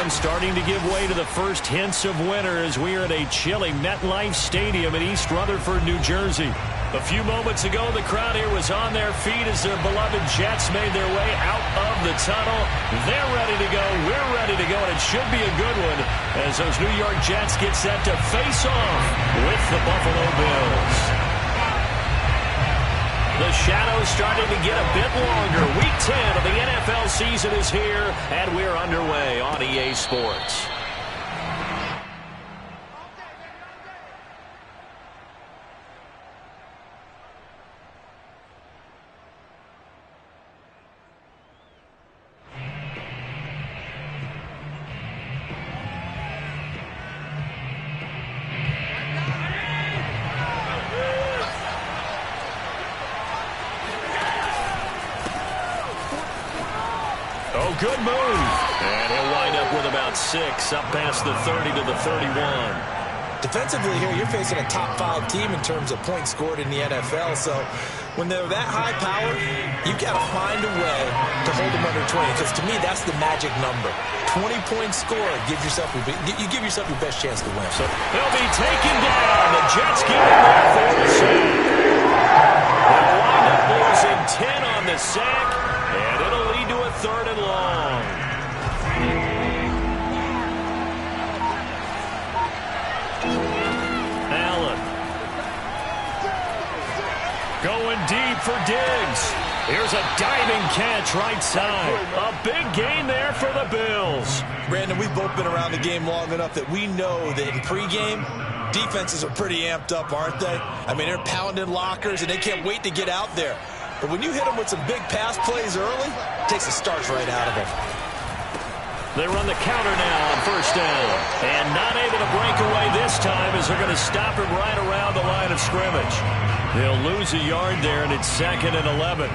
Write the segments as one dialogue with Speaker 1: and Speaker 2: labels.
Speaker 1: momentum starting to give way to the first hints of winter as we are at a chilly MetLife Stadium in East Rutherford, New Jersey. A few moments ago, the crowd here was on their feet as their beloved Jets made their way out of the tunnel. They're ready to go. We're ready to go, and it should be a good one as those New York Jets get set to face off with the Buffalo Bills. The shadow's starting to get a bit longer. Week 10 of the NFL season is here, and we're underway on EA Sports. Good move. And he'll wind up with about 6, up past the 30 to the 31.
Speaker 2: Defensively here, you're facing a top 5 team in terms of points scored in the NFL. So when they're that high power, you got to find a way to hold them under 20. Because to me, that's the magic number. 20 points scored, you give yourself your best chance to win.
Speaker 1: So they'll be taken down. The Jets get in there for the sack. They'll wind up losing 10 on the sack. And it'll lead to a 3rd and long. Allen. Going deep for Diggs. Here's a diving catch right side. A big gain there for the Bills.
Speaker 2: Brandon, we've both been around the game long enough that we know that in pregame, defenses are pretty amped up, aren't they? I mean, they're pounding lockers, and they can't wait to get out there. But when you hit them with some big pass plays early, it takes the starch right out of them.
Speaker 1: They run the counter now on 1st down. And not able to break away this time as they're going to stop him right around the line of scrimmage. They'll lose a yard there, and it's 2nd and 11.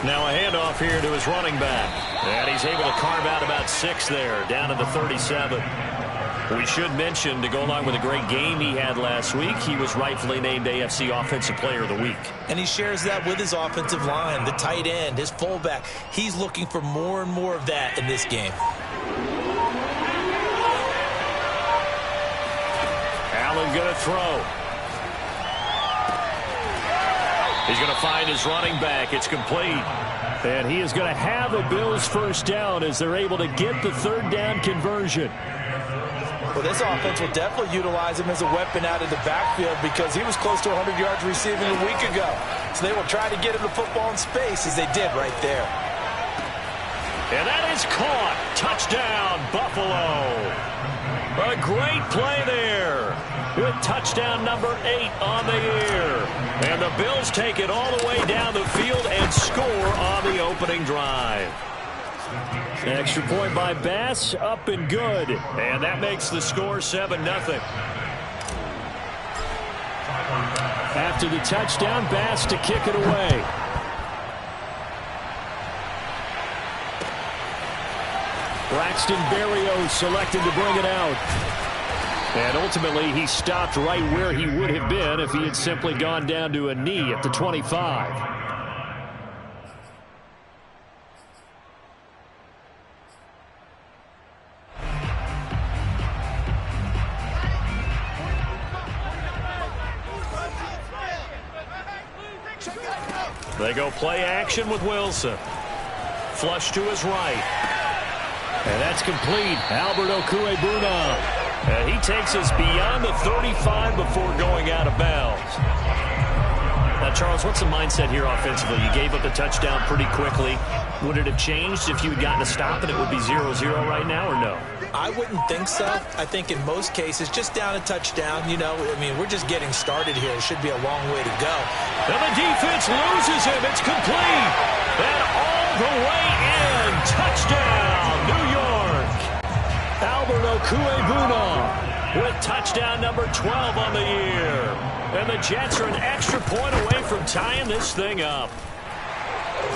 Speaker 1: Now a handoff here to his running back. And he's able to carve out about 6 there, down to the 37. We should mention, to go along with a great game he had last week, he was rightfully named AFC Offensive Player of the Week.
Speaker 2: And he shares that with his offensive line, the tight end, his fullback. He's looking for more and more of that in this game.
Speaker 1: Allen going to throw. He's going to find his running back. It's complete. And he is going to have a Bills 1st down as they're able to get the 3rd down conversion.
Speaker 2: Well, this offense will definitely utilize him as a weapon out of the backfield because he was close to 100 yards receiving a week ago. So they will try to get him the football in space as they did right there.
Speaker 1: And that is caught. Touchdown, Buffalo. A great play there. With touchdown number 8 on the year. And the Bills take it all the way down the field and score on the opening drive. Extra point by Bass, up and good. And that makes the score 7-0. After the touchdown, Bass to kick it away. Braxton Berrios selected to bring it out. And ultimately, he stopped right where he would have been if he had simply gone down to a knee at the 25. They go play action with Wilson. Flush to his right. And that's complete. Albert Okwuegbuna. And he takes us beyond the 35 before going out of bounds. Now, Charles, what's the mindset here offensively? You gave up the touchdown pretty quickly. Would it have changed if you had gotten a stop and it would be 0-0 right now, or no?
Speaker 2: I wouldn't think so. I think in most cases, just down a touchdown, you know, I mean, we're just getting started here. It should be a long way to go.
Speaker 1: And the defense loses him. It's complete. And all the way in. Touchdown, New York. Albert Okwuegbuna with touchdown number 12 on the year. And the Jets are an extra point away from tying this thing up.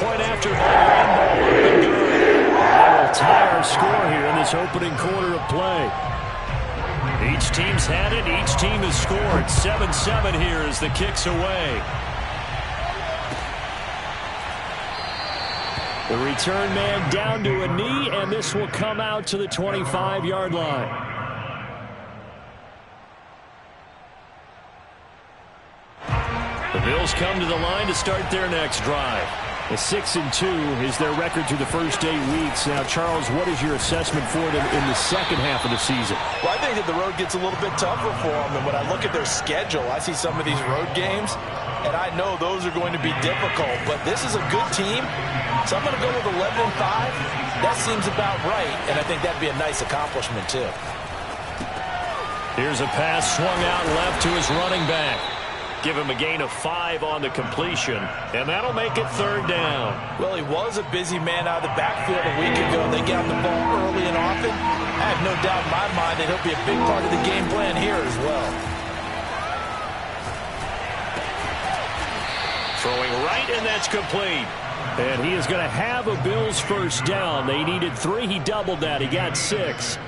Speaker 1: Point after ball. They will tie our score here in this opening quarter of play. Each team's had it. Each team has scored. 7-7 here as the kick's away. The return man down to a knee, and this will come out to the 25-yard line. The Bills come to the line to start their next drive. A 6-2 is their record through the first 8 weeks. Now, Charles, what is your assessment for them in the second half of the season?
Speaker 2: Well, I think that the road gets a little bit tougher for them. And when I look at their schedule, I see some of these road games, and I know those are going to be difficult. But this is a good team, so I'm going to go with 11-5. That seems about right, and I think that'd be a nice accomplishment, too.
Speaker 1: Here's a pass swung out left to his running back. Give him a gain of 5 on the completion, and that'll make it third down.
Speaker 2: Well, he was a busy man out of the backfield a week ago. They got the ball early and often. I have no doubt in my mind that he'll be a big part of the game plan here as well.
Speaker 1: Throwing right, and that's complete. And he is going to have a Bills first down. They needed 3. He doubled that. He got 6.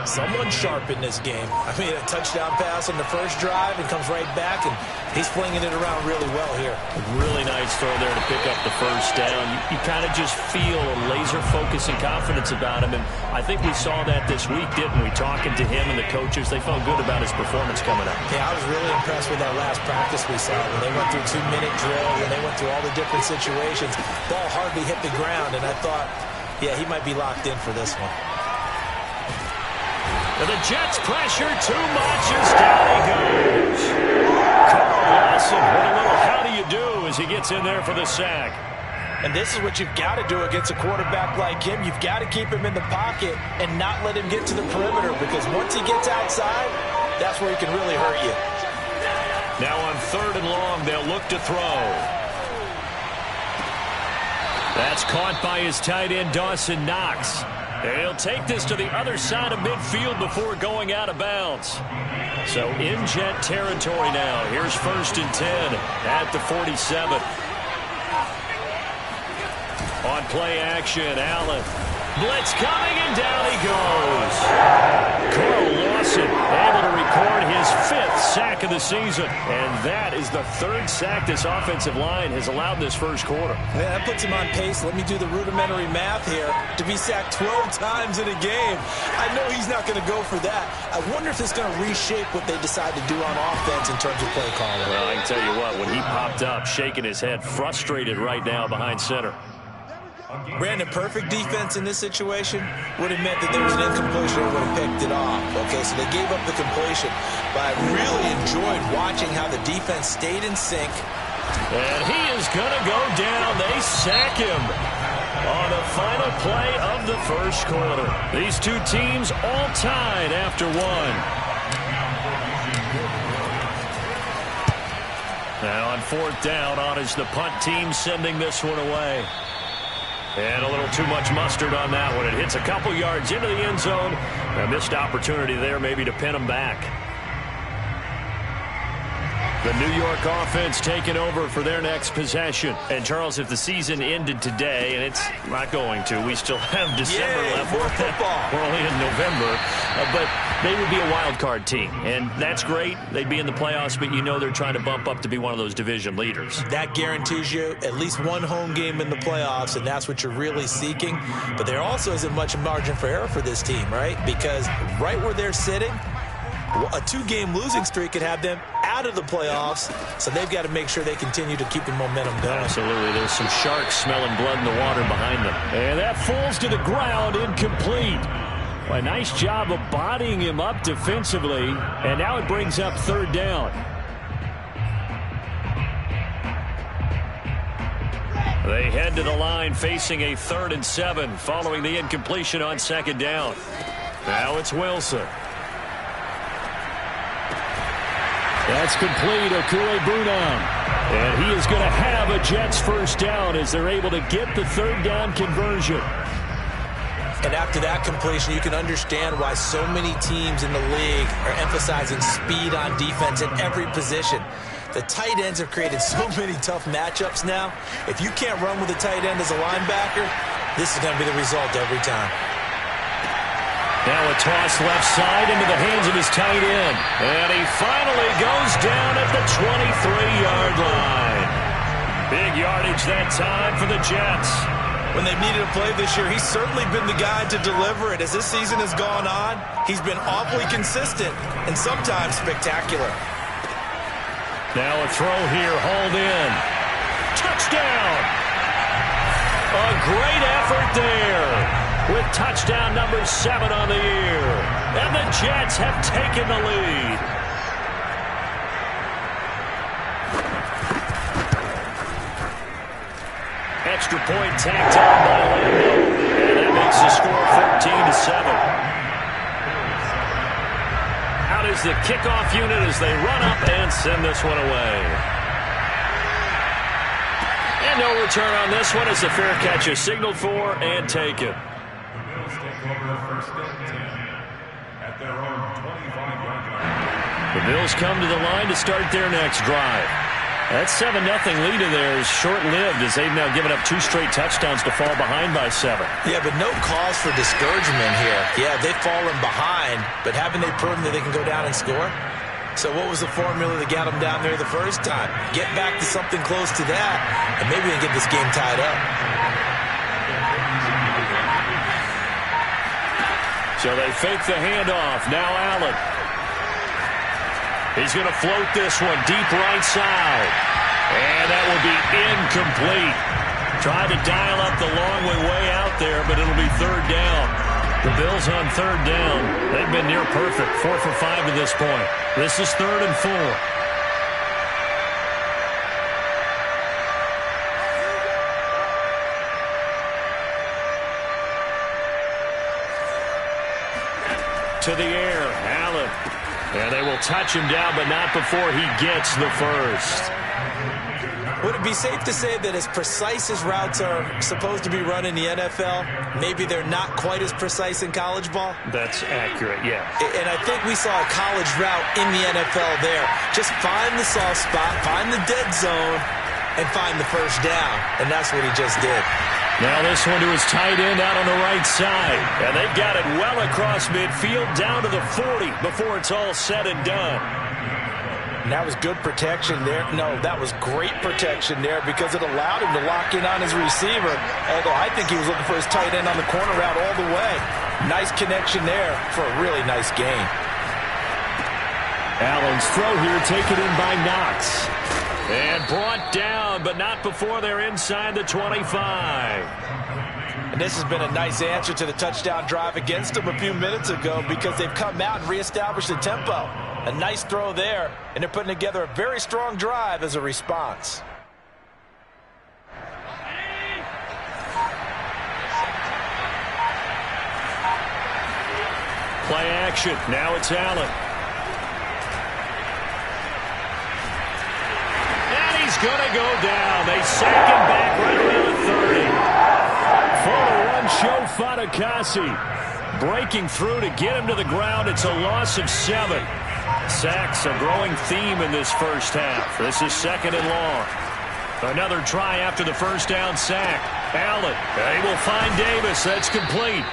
Speaker 2: Someone sharp in this game. I mean, a touchdown pass on the first drive and comes right back, and he's flinging it around really well here.
Speaker 1: Really nice throw there to pick up the first down. You kind of just feel a laser focus and confidence about him, and I think we saw that this week, didn't we? Talking to him and the coaches, they felt good about his performance coming up.
Speaker 2: Yeah, I was really impressed with that last practice we saw when they went through 2-minute drills and they went through all the different situations. Ball hardly hit the ground, and I thought, yeah, he might be locked in for this one.
Speaker 1: And the Jets pressure too much as down he goes. Carl Lawson with a little how do you do as he gets in there for the sack.
Speaker 2: And this is what you've got to do against a quarterback like him. You've got to keep him in the pocket and not let him get to the perimeter, because once he gets outside, that's where he can really hurt you.
Speaker 1: Now on 3rd and long, they'll look to throw. That's caught by his tight end, Dawson Knox. He'll take this to the other side of midfield before going out of bounds. So in Jet territory now. Here's 1st and 10 at the 47. On play action, Allen. Blitz coming, and down he goes. Carl Lawson able to record his 5th sack of the season. And that is the 3rd sack this offensive line has allowed this first quarter.
Speaker 2: Yeah, that puts him on pace. Let me do the rudimentary math here. To be sacked 12 times in a game. I know he's not going to go for that. I wonder if it's going to reshape what they decide to do on offense in terms of play calling.
Speaker 1: Well, I can tell you what, when he popped up, shaking his head, frustrated right now behind center.
Speaker 2: Brandon, perfect defense in this situation would have meant that there was an incompletion and would have picked it off. Okay, so they gave up the completion. But I really enjoyed watching how the defense stayed in sync.
Speaker 1: And he is going to go down. They sack him on the final play of the first quarter. These two teams all tied after 1. Now on 4th down, on is the punt team sending this one away. And a little too much mustard on that one. It hits a couple yards into the end zone. A missed opportunity there maybe to pin them back. The New York offense taking over for their next possession. And, Charles, if the season ended today, and it's not going to, we still have December left.
Speaker 2: More football.
Speaker 1: We're only in November. But they would be a wild card team. And that's great. They'd be in the playoffs, but you know they're trying to bump up to be one of those division leaders.
Speaker 2: That guarantees you at least one home game in the playoffs, and that's what you're really seeking. But there also isn't much margin for error for this team, right? Because right where they're sitting, a 2-game losing streak could have them out of the playoffs, so they've got to make sure they continue to keep the momentum going.
Speaker 1: Absolutely. There's some sharks smelling blood in the water behind them. And that falls to the ground, incomplete. Well, a nice job of bodying him up defensively, and now it brings up 3rd down. They head to the line facing a 3rd and 7 following the incompletion on 2nd down. Now it's Wilson. That's complete, Okuegbunam. And he is going to have a Jets first down as they're able to get the 3rd down conversion.
Speaker 2: And after that completion, you can understand why so many teams in the league are emphasizing speed on defense in every position. The tight ends have created so many tough matchups now. If you can't run with a tight end as a linebacker, this is going to be the result every time.
Speaker 1: Now a toss left side into the hands of his tight end. And he finally goes down at the 23-yard line. Big yardage that time for the Jets.
Speaker 2: When they've needed a play this year, he's certainly been the guy to deliver it. As this season has gone on, he's been awfully consistent and sometimes spectacular.
Speaker 1: Now a throw here, hauled in. Touchdown! A great effort there with touchdown number 7 on the year. And the Jets have taken the lead. Extra point tacked on by Lambeau. And that makes the score 14-7. Out is the kickoff unit as they run up and send this one away. And no return on this one as the fair catch is signaled for and taken. The Bills come to the line to start their next drive. That 7-0 lead of theirs short-lived as they've now given up 2 straight touchdowns to fall behind by 7.
Speaker 2: Yeah, but no cause for discouragement here. Yeah, they've fallen behind, but haven't they proven that they can go down and score? So what was the formula that got them down there the first time? Get back to something close to that, and maybe they can get this game tied up.
Speaker 1: So they fake the handoff. Now Allen. He's going to float this one deep right side. And that will be incomplete. Tried to dial up the long way out there, but it'll be 3rd down. The Bills on 3rd down. They've been near perfect. 4 for 5 to this point. This is 3rd and 4. To the air, Allen. And they will touch him down, but not before he gets the first.
Speaker 2: Would it be safe to say that as precise as routes are supposed to be run in the NFL, maybe they're not quite as precise in college ball?
Speaker 1: That's accurate, yeah.
Speaker 2: And I think we saw a college route in the NFL there. Just find the soft spot, find the dead zone, and find the first down. And that's what he just did.
Speaker 1: Now this one to his tight end out on the right side. And they've got it well across midfield down to the 40 before it's all said and done.
Speaker 2: And that was good protection there. No, that was great protection there because it allowed him to lock in on his receiver. Although I think he was looking for his tight end on the corner route all the way. Nice connection there for a really nice gain.
Speaker 1: Allen's throw here taken in by Knox. And brought down, but not before they're inside the 25.
Speaker 2: And this has been a nice answer to the touchdown drive against them a few minutes ago because they've come out and reestablished the tempo. A nice throw there, and they're putting together a very strong drive as a response.
Speaker 1: Play action. Now it's Allen. He's going to go down. They sack him back right around the 30. For the run, Joe Fatukasi breaking through to get him to the ground. It's a loss of 7. Sacks a growing theme in this first half. This is 2nd and long. Another try after the first down sack. Allen, they will find Davis. That's complete.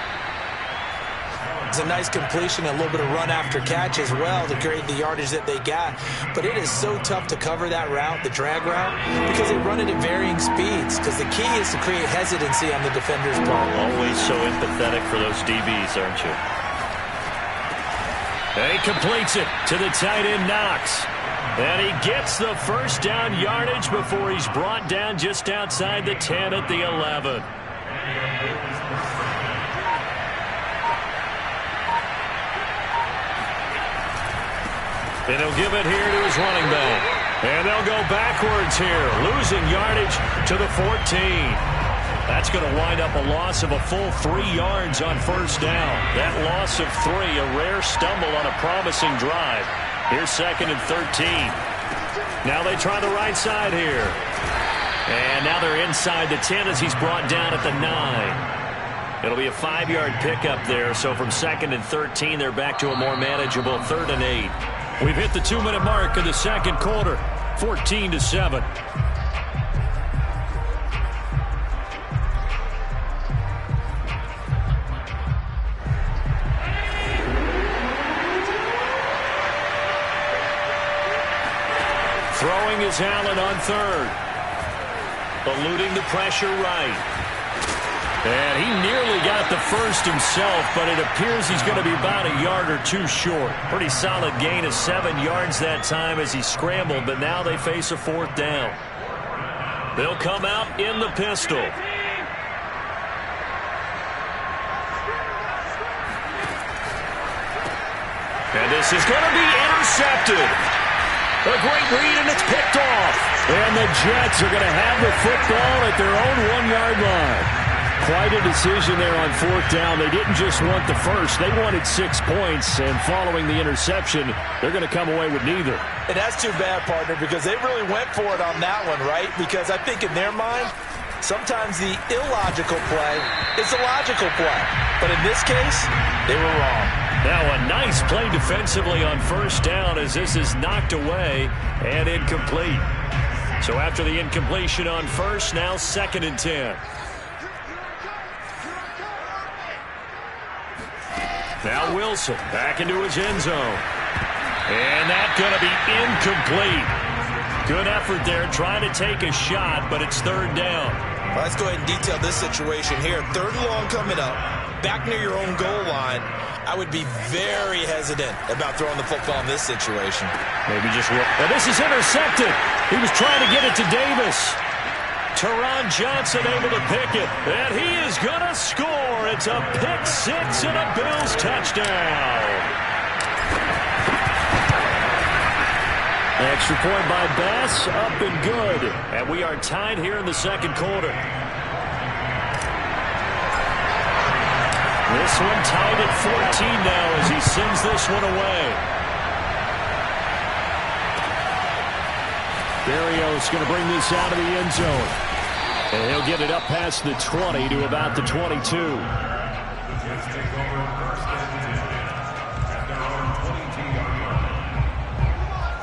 Speaker 2: It's a nice completion, a little bit of run after catch as well to create the yardage that they got. But it is so tough to cover that route, the drag route, because they run it at varying speeds. Because the key is to create hesitancy on the defender's part.
Speaker 1: Always so empathetic for those DBs, aren't you? And he completes it to the tight end, Knox. And he gets the first down yardage before he's brought down just outside the 10 at the 11. And he'll give it here to his running back. And they'll go backwards here, losing yardage to the 14. That's going to wind up a loss of a full 3 yards on first down. That loss of 3, a rare stumble on a promising drive. Here's 2nd and 13. Now they try the right side here. And now they're inside the 10 as he's brought down at the 9. It'll be a 5-yard pickup there. So from 2nd and 13, they're back to a more manageable 3rd and 8. We've hit the 2-minute mark of the second quarter, 14-7. Throwing is Allen on 3rd. eluding the pressure right. And he nearly got the first himself, but it appears he's going to be about a yard or two short. Pretty solid gain of 7 yards that time as he scrambled, but now they face a 4th down. They'll come out in the pistol. And this is going to be intercepted. A great read, and it's picked off. And the Jets are going to have the football at their own 1-yard line. Quite a decision there on 4th down. They didn't just want the first. They wanted 6 points, and following the interception, they're going to come away with neither.
Speaker 2: And that's too bad, partner, because they really went for it on that one, right? Because I think in their mind, sometimes the illogical play is a logical play. But in this case, they were wrong.
Speaker 1: Now a nice play defensively on 1st down as this is knocked away and incomplete. So after the incompletion on 1st, now 2nd and 10. Now Wilson back into his end zone. And that's going to be incomplete. Good effort there trying to take a shot, but it's 3rd down.
Speaker 2: Well, let's go ahead and detail this situation here. 3rd and long coming up, back near your own goal line. I would be very hesitant about throwing the football in this situation.
Speaker 1: Maybe just roll. Well, this is intercepted. He was trying to get it to Davis. Teron Johnson able to pick it. And he is going to score. It's a pick 6 and a Bills touchdown. Extra point by Bass, up and good. And we are tied here in the 2nd quarter. This one tied at 14 now as he sends this one away. Berrios going to bring this out of the end zone. And he'll get it up past the 20 to about the 22.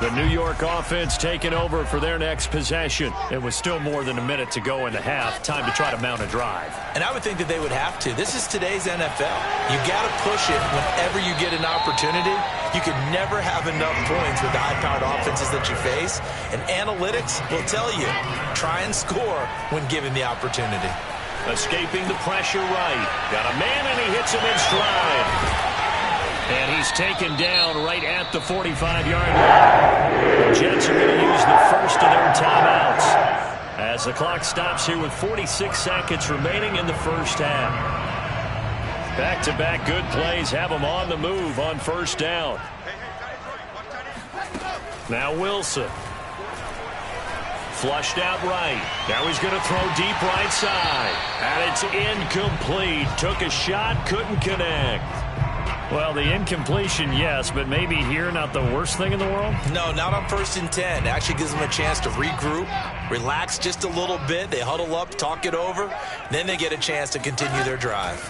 Speaker 1: The New York offense taking over for their next possession. It was still more than a minute to go in the half. Time to try to mount a drive.
Speaker 2: And I would think that they would have to. This is today's NFL. You got to push it whenever you get an opportunity. You can never have enough points with the high-powered offenses that you face. And analytics will tell you, try and score when given the opportunity.
Speaker 1: Escaping the pressure right. Got a man and he hits him in stride. And he's taken down right at the 45-yard line. The Jets are going to use the first of their timeouts as the clock stops here with 46 seconds remaining in the first half. Back-to-back good plays have them on the move on 1st down. Now Wilson. Flushed out right. Now he's going to throw deep right side. And it's incomplete. Took a shot, couldn't connect. Well, the incompletion, yes, but maybe here not the worst thing in the world?
Speaker 2: No, not on 1st and 10. It actually gives them a chance to regroup, relax just a little bit. They huddle up, talk it over. Then they get a chance to continue their drive.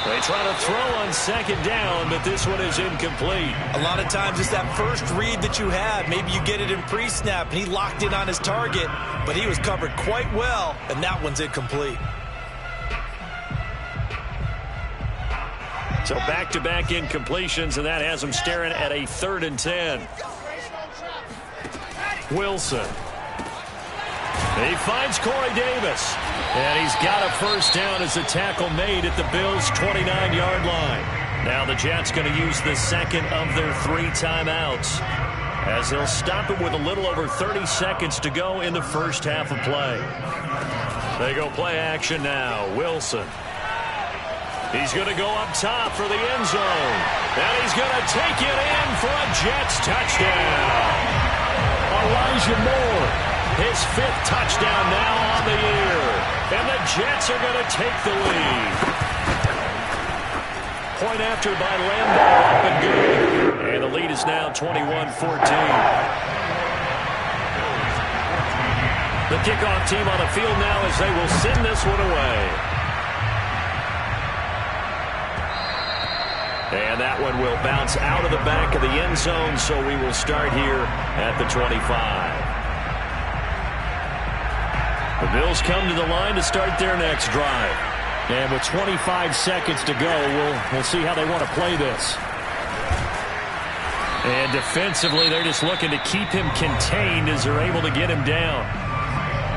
Speaker 1: They try to throw on 2nd down, but this one is incomplete.
Speaker 2: A lot of times it's that first read that you have. Maybe you get it in pre-snap, and he locked in on his target, but he was covered quite well, and that one's incomplete.
Speaker 1: So back-to-back incompletions, and that has them staring at a 3rd and 10. Wilson. He finds Corey Davis. And he's got a first down as a tackle made at the Bills' 29-yard line. Now the Jets going to use the 2nd of their 3 timeouts as they'll stop it with a little over 30 seconds to go in the first half of play. They go play action now. Wilson. He's going to go up top for the end zone. And he's going to take it in for a Jets touchdown. Elijah Moore, his 5th touchdown now on the year. And the Jets are going to take the lead. Point after by Lambeau, up and good. And the lead is now 21-14. The kickoff team on the field now as they will send this one away. And that one will bounce out of the back of the end zone, so we will start here at the 25. The Bills come to the line to start their next drive. And with 25 seconds to go, we'll see how they want to play this. And defensively, they're just looking to keep him contained as they're able to get him down.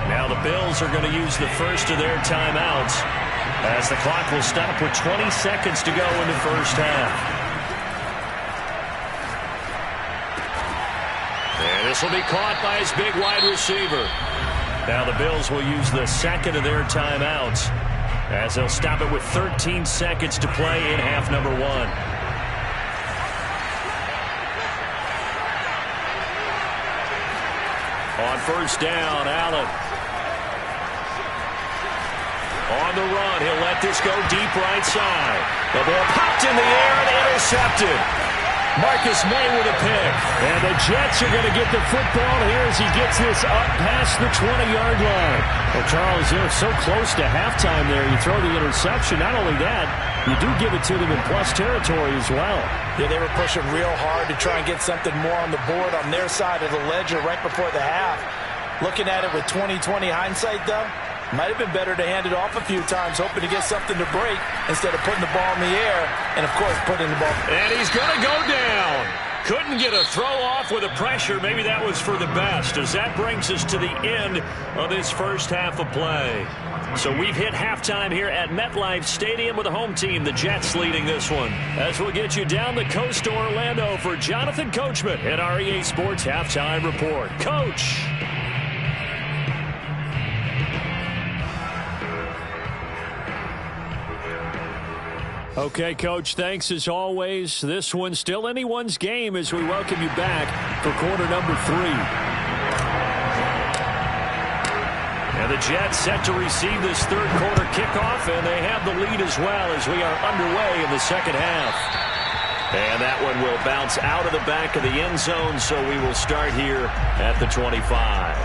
Speaker 1: Now the Bills are going to use the first of their timeouts as the clock will stop with 20 seconds to go in the first half. And this will be caught by his big wide receiver. Now the Bills will use the second of their timeouts as they'll stop it with 13 seconds to play in half number 1. On first down, Allen. On the run, he'll let this go deep right side. The ball popped in the air and intercepted. Marcus May with a pick. And the Jets are going to get the football here as he gets this up past the 20-yard line. Well, Charles, they're so close to halftime there. You throw the interception. Not only that, you do give it to them in plus territory as well.
Speaker 2: Yeah, they were pushing real hard to try and get something more on the board on their side of the ledger right before the half. Looking at it with 20/20 hindsight, though, might have been better to hand it off a few times, hoping to get something to break instead of putting the ball in the air and, of course, putting the ball.
Speaker 1: And he's going to go down. Couldn't get a throw off with the pressure. Maybe that was for the best, as that brings us to the end of this first half of play. So we've hit halftime here at MetLife Stadium with the home team, the Jets, leading this one. As we'll get you down the coast to Orlando for Jonathan Coachman at our EA Sports Halftime Report. Coach. Okay, Coach, thanks as always. This one's still anyone's game as we welcome you back for quarter number 3. And the Jets set to receive this third quarter kickoff, and they have the lead as well as we are underway in the second half. And that one will bounce out of the back of the end zone, so we will start here at the 25.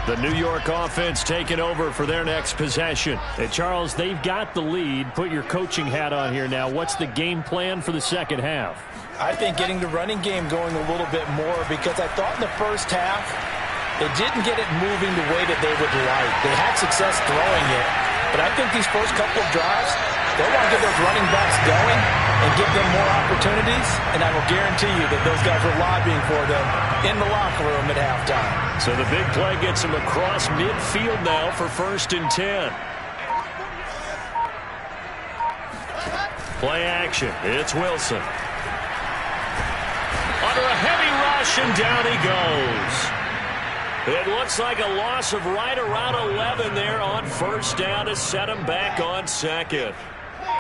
Speaker 1: The New York offense taking over for their next possession. Hey, Charles, they've got the lead. Put your coaching hat on here now. What's the game plan for the second half?
Speaker 2: I think getting the running game going a little bit more, because I thought in the first half they didn't get it moving the way that they would like. They had success throwing it, but I think these first couple of drives, they'll want to get those running backs going and give them more opportunities, and I will guarantee you that those guys were lobbying for them in the locker room at halftime.
Speaker 1: So the big play gets them across midfield now for 1st and 10. Play action. It's Wilson. Under a heavy rush, and down he goes. It looks like a loss of right around 11 there on first down to set him back on second.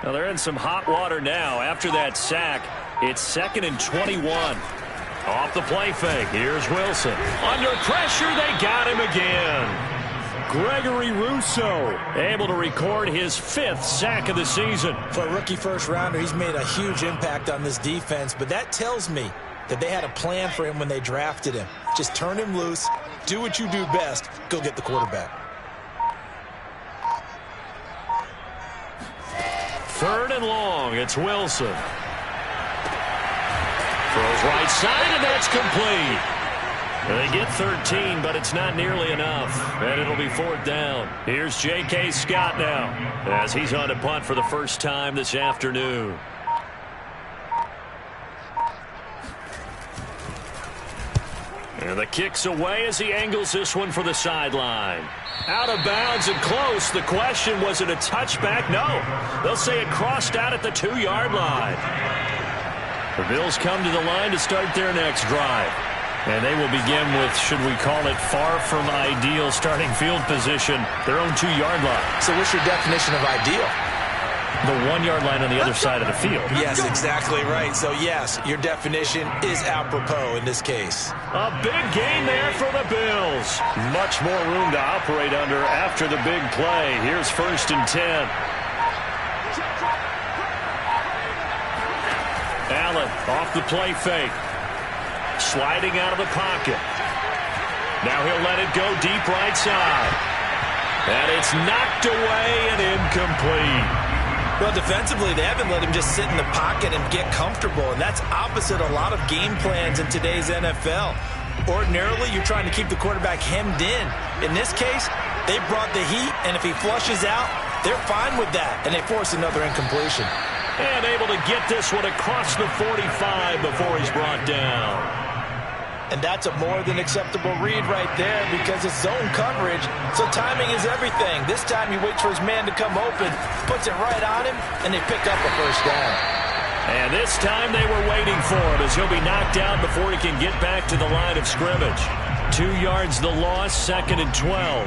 Speaker 1: Now they're in some hot water now. After that sack, it's 2nd and 21. Off the play fake, here's Wilson. Under pressure, they got him again. Gregory Rousseau able to record his 5th sack of the season.
Speaker 2: For a rookie first-rounder, he's made a huge impact on this defense, but that tells me that they had a plan for him when they drafted him. Just turn him loose, do what you do best, go get the quarterback.
Speaker 1: 3rd and long, it's Wilson. Throws right side, and that's complete. They get 13, but it's not nearly enough, and it'll be 4th down. Here's J.K. Scott now, as he's on to punt for the first time this afternoon. And the kick's away as he angles this one for the sideline. Out of bounds and close. The question, was it a touchback? No. They'll say it crossed out at the 2-yard line. The Bills come to the line to start their next drive. And they will begin with, should we call it, far from ideal starting field position, their own 2-yard line.
Speaker 2: So what's your definition of ideal?
Speaker 1: The 1-yard line on the other side of the field.
Speaker 2: Yes, exactly right. So, yes, your definition is apropos in this case.
Speaker 1: A big gain there for the Bills. Much more room to operate under after the big play. Here's 1st and 10. Allen off the play fake. Sliding out of the pocket. Now he'll let it go deep right side. And it's knocked away and incomplete.
Speaker 2: Well, defensively, they haven't let him just sit in the pocket and get comfortable, and that's opposite a lot of game plans in today's NFL. Ordinarily, you're trying to keep the quarterback hemmed in. In this case, they brought the heat, and if he flushes out, they're fine with that, and they force another incompletion.
Speaker 1: And able to get this one across the 45 before he's brought down.
Speaker 2: And that's a more than acceptable read right there because it's zone coverage, so timing is everything. This time he waits for his man to come open, puts it right on him, and they pick up a first down.
Speaker 1: And this time they were waiting for him as he'll be knocked down before he can get back to the line of scrimmage. 2 yards the loss, 2nd and 12.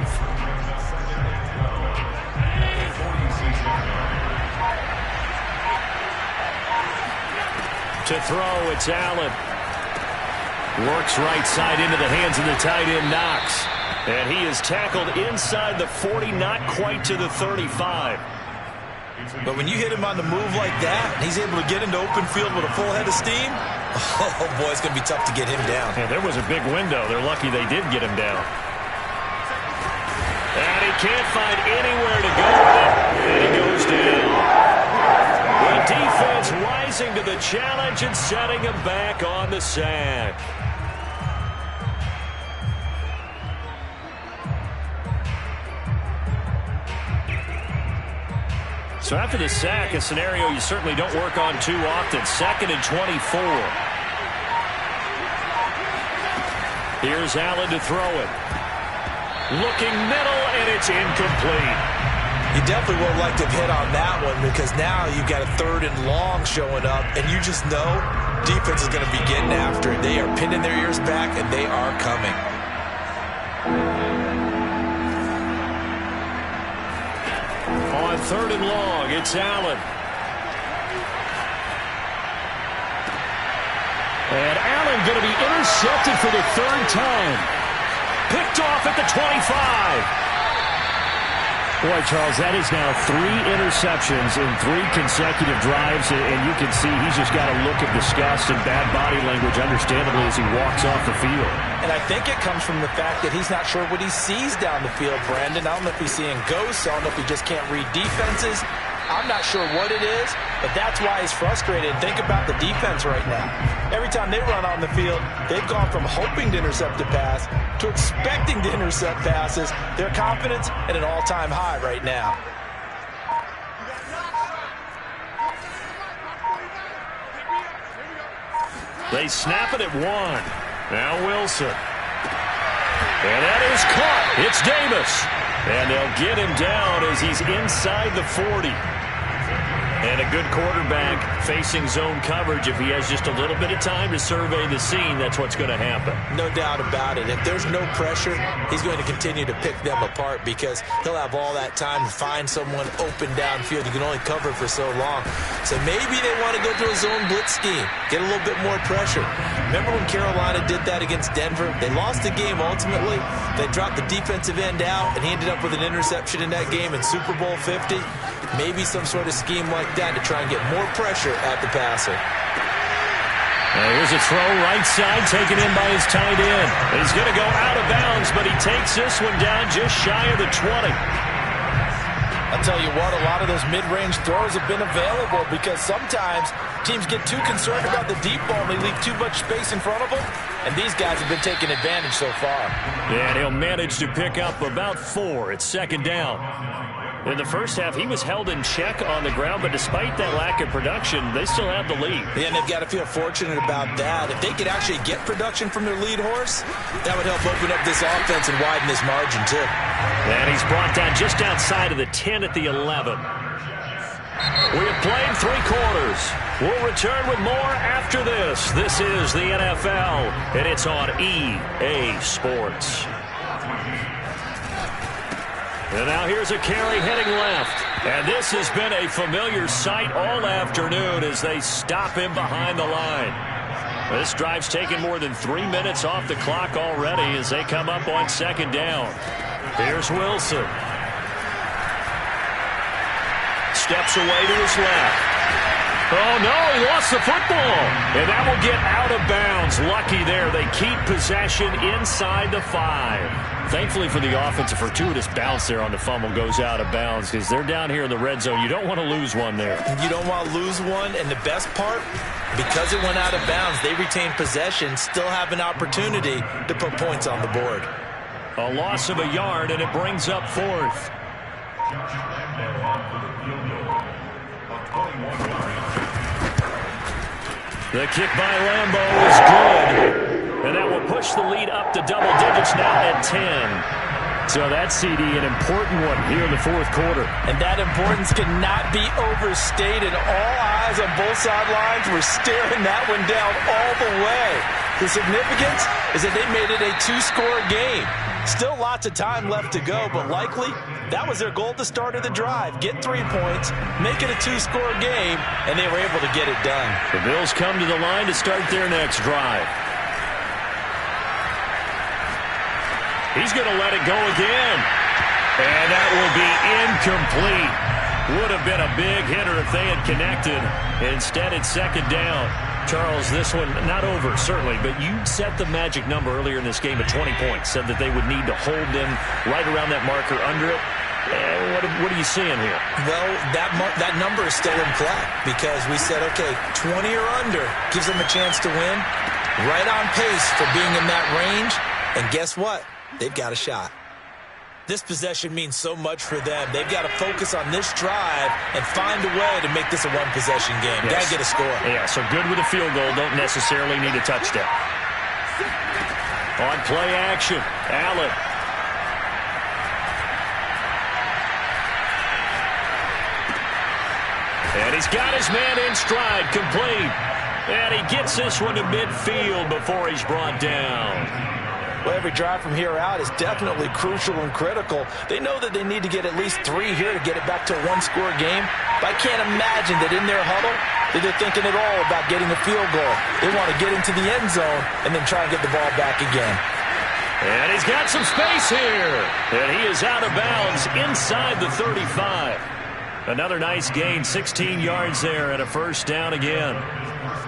Speaker 1: To throw, it's Allen. Works right side into the hands of the tight end, Knox. And he is tackled inside the 40, not quite to the 35.
Speaker 2: But when you hit him on the move like that, and he's able to get into open field with a full head of steam, oh boy, it's going to be tough to get him down.
Speaker 1: Yeah, there was a big window. They're lucky they did get him down. And he can't find anywhere to go with it. And he goes down. The defense rising to the challenge and setting him back on the sack. So after the sack, a scenario you certainly don't work on too often. 2nd and 24. Here's Allen to throw it. Looking middle, and it's incomplete.
Speaker 2: You definitely would like to have hit on that one because now you've got a 3rd and long showing up, and you just know defense is going to be getting after it. They are pinning their ears back, and they are coming.
Speaker 1: On 3rd and long, it's Allen. And Allen going to be intercepted for the 3rd time. Picked off at the 25. Boy, Charles, that is now 3 interceptions in 3 consecutive drives, and you can see he's just got a look of disgust and bad body language, understandably, as he walks off the field.
Speaker 2: And I think it comes from the fact that he's not sure what he sees down the field, Brandon. I don't know if he's seeing ghosts. I don't know if he just can't read defenses. I'm not sure what it is, but that's why he's frustrated. Think about the defense right now. Every time they run on the field, they've gone from hoping to intercept a pass to expecting to intercept passes. Their confidence at an all-time high right now.
Speaker 1: They snap it at 1. Now Wilson. And that is caught. It's Davis. And they'll get him down as he's inside the 40. And a good quarterback facing zone coverage. If he has just a little bit of time to survey the scene, that's what's going to happen.
Speaker 2: No doubt about it. If there's no pressure, he's going to continue to pick them apart because he'll have all that time to find someone open downfield. You can only cover for so long. So maybe they want to go to a zone blitz scheme, get a little bit more pressure. Remember when Carolina did that against Denver? They lost the game ultimately. They dropped the defensive end out, and he ended up with an interception in that game in Super Bowl 50. Maybe some sort of scheme like that to try and get more pressure at the passer.
Speaker 1: Here's a throw right side taken in by his tight end. He's going to go out of bounds, but he takes this one down just shy of the 20.
Speaker 2: I'll tell you what, a lot of those mid-range throws have been available because sometimes teams get too concerned about the deep ball and they leave too much space in front of them, and these guys have been taking advantage so far.
Speaker 1: Yeah, and he'll manage to pick up about 4. It's 2nd down. In the first half, he was held in check on the ground, but despite that lack of production, they still have the lead.
Speaker 2: Yeah, and they've got to feel fortunate about that. If they could actually get production from their lead horse, that would help open up this offense and widen this margin, too.
Speaker 1: And he's brought down just outside of the 10 at the 11. We have played 3 quarters. We'll return with more after this. This is the NFL, and it's on EA Sports. And now here's a carry heading left. And this has been a familiar sight all afternoon as they stop him behind the line. This drive's taken more than 3 minutes off the clock already as they come up on 2nd down. Here's Wilson. Steps away to his left. Oh, no, he lost the football. And that will get out of bounds. Lucky there. They keep possession inside the 5. Thankfully for the offense, a fortuitous bounce there on the fumble goes out of bounds because they're down here in the red zone. You don't want to lose one there.
Speaker 2: You don't want to lose one, and the best part, because it went out of bounds, they retain possession, still have an opportunity to put points on the board.
Speaker 1: A loss of a yard, and it brings up 4th. The kick by Lambo is good. And that will push the lead up to double digits now at 10. So that CD, an important one here in the fourth quarter.
Speaker 2: And that importance cannot be overstated. All eyes on both sidelines were staring that one down all the way. The significance is that they made it a two-score game. Still lots of time left to go, but likely that was their goal at the start of the drive. Get 3 points, make it a two-score game, and they were able to get it done.
Speaker 1: The Bills come to the line to start their next drive. He's going to let it go again. And that will be incomplete. Would have been a big hitter if they had connected. Instead, it's second down. Charles, this one not over, certainly, but you set the magic number earlier in this game at 20 points. Said that they would need to hold them right around that marker under it. What are you seeing here?
Speaker 2: Well, that number is still in play because we said, okay, 20 or under gives them a chance to win. Right on pace for being in that range. And guess what? They've got a shot. This possession means so much for them. They've got to focus on this drive and find a way to make this a one-possession game.
Speaker 1: Yes.
Speaker 2: Got to get a score.
Speaker 1: Yeah, so good with a field goal. Don't necessarily need a touchdown. On play action, Allen. And he's got his man in stride, complete. And he gets this one to midfield before he's brought down.
Speaker 2: Well, every drive from here out is definitely crucial and critical. They know that they need to get at least 3 here to get it back to a one-score game. But I can't imagine that in their huddle that they're thinking at all about getting a field goal. They want to get into the end zone and then try and get the ball back again.
Speaker 1: And he's got some space here. And he is out of bounds inside the 35. Another nice gain, 16 yards there and a first down again.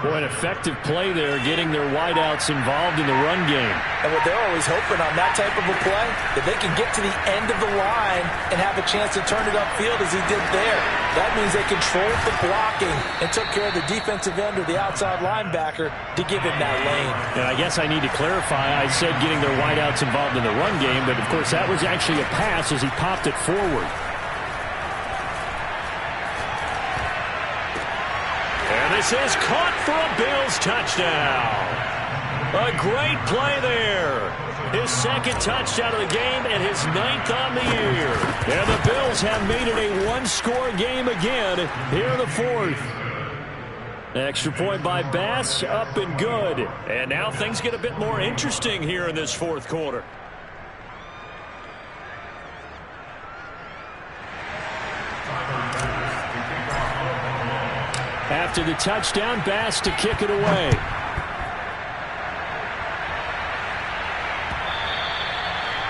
Speaker 1: Boy, an effective play there, getting their wideouts involved in the run game.
Speaker 2: And what they're always hoping on that type of a play, that they can get to the end of the line and have a chance to turn it upfield as he did there. That means they controlled the blocking and took care of the defensive end or the outside linebacker to give him that lane.
Speaker 1: And I guess I need to clarify, I said getting their wideouts involved in the run game, but of course that was actually a pass as he popped it forward. And this is caught for a Bills touchdown. A great play there. His second touchdown of the game and his 9th on the year. And the Bills have made it a one-score game again here in the fourth. Extra point by Bass, up and good. And now things get a bit more interesting here in this fourth quarter. After the touchdown, Bass to kick it away.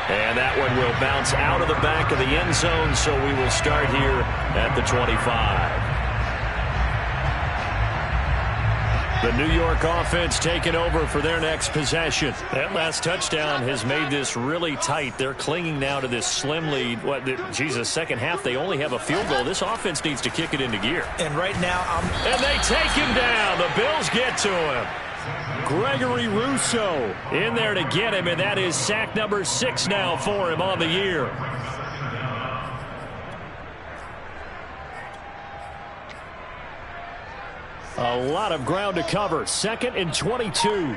Speaker 1: And that one will bounce out of the back of the end zone, so we will start here at the 25. The New York offense taking over for their next possession. That last touchdown has made this really tight. They're clinging now to this slim lead. Second half, they only have a field goal. This offense needs to kick it into gear.
Speaker 2: And right now,
Speaker 1: And they take him down. The Bills get to him. Gregory Rousseau in there to get him, and that is sack number 6 now for him on the year. A lot of ground to cover. 2nd and 22.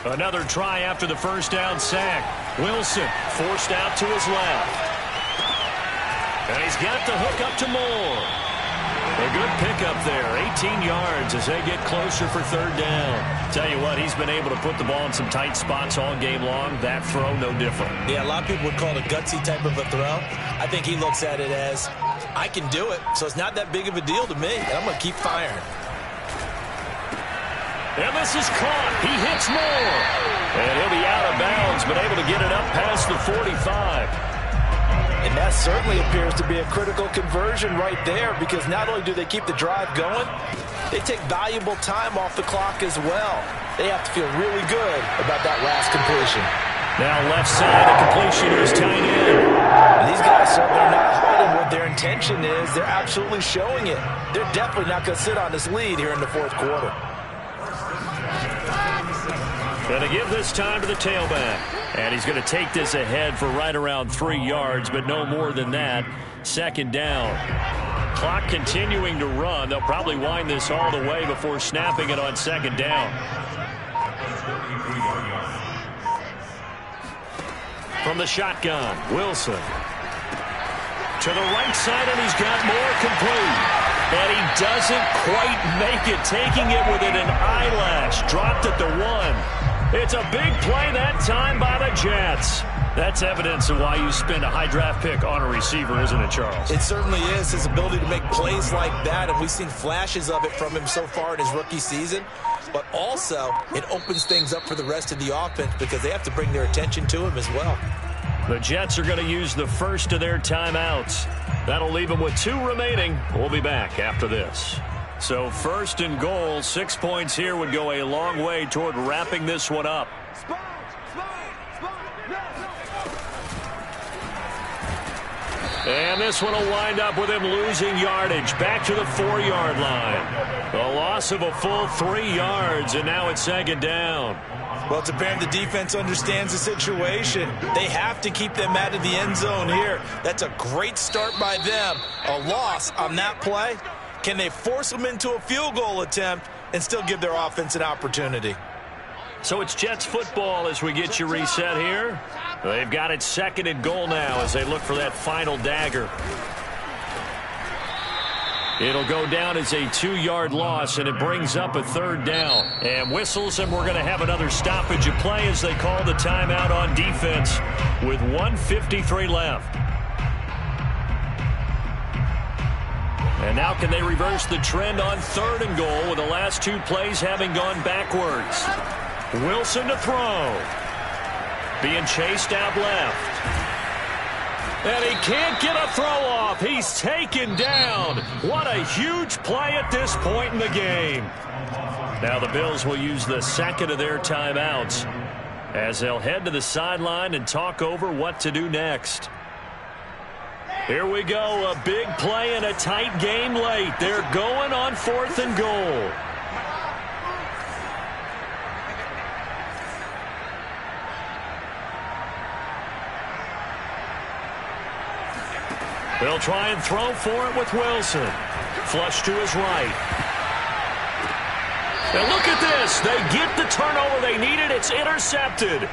Speaker 1: Another try after the first down sack. Wilson forced out to his left. And he's got the hook up to Moore. A good pickup there. 18 yards as they get closer for 3rd down. Tell you what, he's been able to put the ball in some tight spots all game long. That throw, no different.
Speaker 2: Yeah, a lot of people would call it a gutsy type of a throw. I think he looks at it as, I can do it, so it's not that big of a deal to me, and I'm going to keep firing.
Speaker 1: And this is caught. He hits Moore. And he'll be out of bounds, but able to get it up past the 45.
Speaker 2: And that certainly appears to be a critical conversion right there, because not only do they keep the drive going, they take valuable time off the clock as well. They have to feel really good about that last completion.
Speaker 1: Now left side, the completion is tight end.
Speaker 2: And these guys certainly are not hiding what their intention is. They're absolutely showing it. They're definitely not going to sit on this lead here in the fourth quarter.
Speaker 1: Going to give this time to the tailback. And he's going to take this ahead for right around 3 yards, but no more than that. 2nd down. clock continuing to run. They'll probably wind this all the way before snapping it on second down. From the shotgun, Wilson. To the right side, and he's got more complete. And he doesn't quite make it, taking it within an eyelash. Dropped at the 1. It's a big play that time by the Jets. That's evidence of why you spend a high draft pick on a receiver, isn't it, Charles?
Speaker 2: It certainly is. His ability to make plays like that, and we've seen flashes of it from him so far in his rookie season. But also, it opens things up for the rest of the offense because they have to bring their attention to him as well.
Speaker 1: The Jets are going to use the first of their timeouts. That'll leave them with 2 remaining. We'll be back after this. So first and goal, 6 points here would go a long way toward wrapping this one up. And this one will wind up with him losing yardage back to the 4-yard line. A loss of a full 3 yards, and now it's second down.
Speaker 2: Well, it's apparent the defense understands the situation. They have to keep them out of the end zone here. That's a great start by them. A loss on that play. Can they force them into a field goal attempt and still give their offense an opportunity?
Speaker 1: So it's Jets football as we get you reset here. They've got it second and goal now as they look for that final dagger. It'll go down as a 2-yard loss, and it brings up a third down. And whistles, and we're going to have another stoppage of play as they call the timeout on defense with 1:53 left. And now can they reverse the trend on third and goal with the last 2 plays having gone backwards? Wilson to throw. Being chased out left. And he can't get a throw off. He's taken down. What a huge play at this point in the game. Now the Bills will use the second of their timeouts as they'll head to the sideline and talk over what to do next. Here we go. A big play in a tight game late. They're going on 4th and goal. They'll try and throw for it with Wilson. Flush to his right. And look at this. They get the turnover they needed. It's intercepted.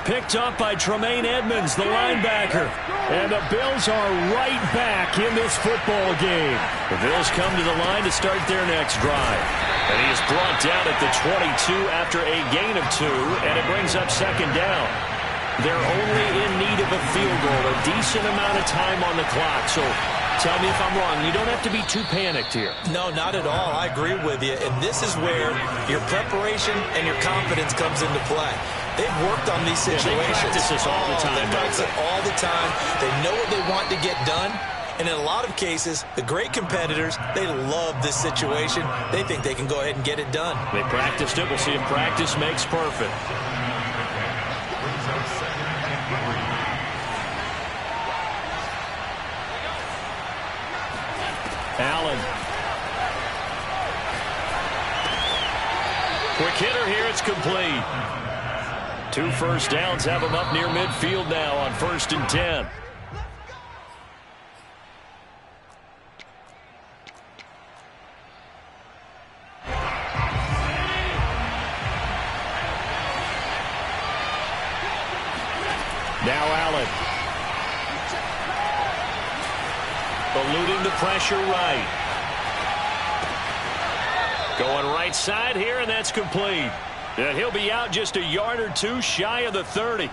Speaker 1: Picked up by Tremaine Edmonds, the linebacker. And the Bills are right back in this football game. The Bills come to the line to start their next drive. And he is brought down at the 22 after a gain of 2, and it brings up second down. They're only in need of a field goal, a decent amount of time on the clock. So tell me if I'm wrong. You don't have to be too panicked here.
Speaker 2: No, not at all. I agree with you. And this is where your preparation and your confidence comes into play. They've worked on these situations.
Speaker 1: Yeah, they practice this all the time.
Speaker 2: They practice it all the time. They know what they want to get done. And in a lot of cases, the great competitors, they love this situation. They think they can go ahead and get it done.
Speaker 1: They practiced it. We'll see if practice makes perfect. Allen. Quick hitter here. It's complete. 2 first downs have him up near midfield now on 1st and 10. Now Allen. Eluding the pressure right. Going right side here, and that's complete. And he'll be out just a yard or 2 shy of the 30.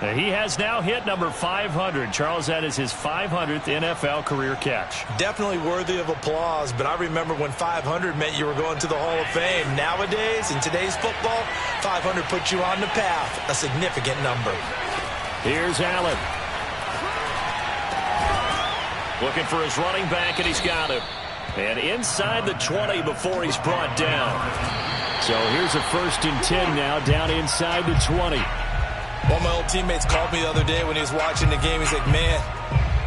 Speaker 1: And he has now hit number 500. Charles, that is his 500th NFL career catch.
Speaker 2: Definitely worthy of applause, but I remember when 500 meant you were going to the Hall of Fame. Nowadays, in today's football, 500 puts you on the path, a significant number.
Speaker 1: Here's Allen. Looking for his running back, and he's got him. And inside the 20 before he's brought down. So here's a 1st and 10 now, down inside the 20.
Speaker 2: One of my old teammates called me the other day when he was watching the game. He's like, man,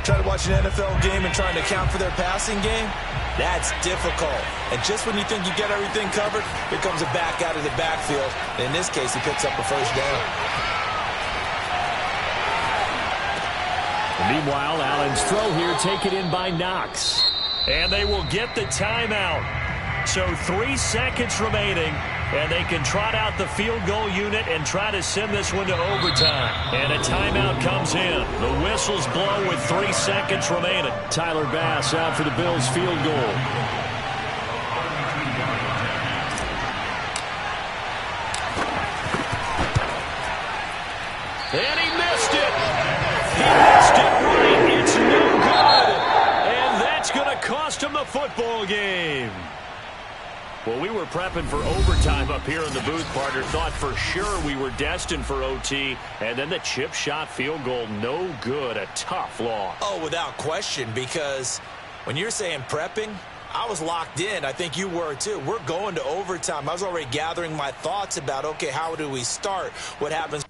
Speaker 2: trying to watch an NFL game and trying to account for their passing game, that's difficult. And just when you think you get everything covered, here comes a back out of the backfield. And in this case, he picks up a first down.
Speaker 1: Meanwhile, Allen's throw here taken in by Knox. And they will get the timeout. So 3 seconds remaining, and they can trot out the field goal unit and try to send this one to overtime. And a timeout comes in. The whistles blow with 3 seconds remaining. Tyler Bass out for the Bills field goal. And he missed it. He missed it right. It's no good. And that's going to cost him the football game. Well, we were prepping for overtime up here in the booth, partner. Thought for sure we were destined for OT. And then the chip shot field goal, no good. A tough loss.
Speaker 2: Oh, without question, because when you're saying prepping, I was locked in. I think you were too. We're going to overtime. I was already gathering my thoughts about, okay, how do we start? What happens?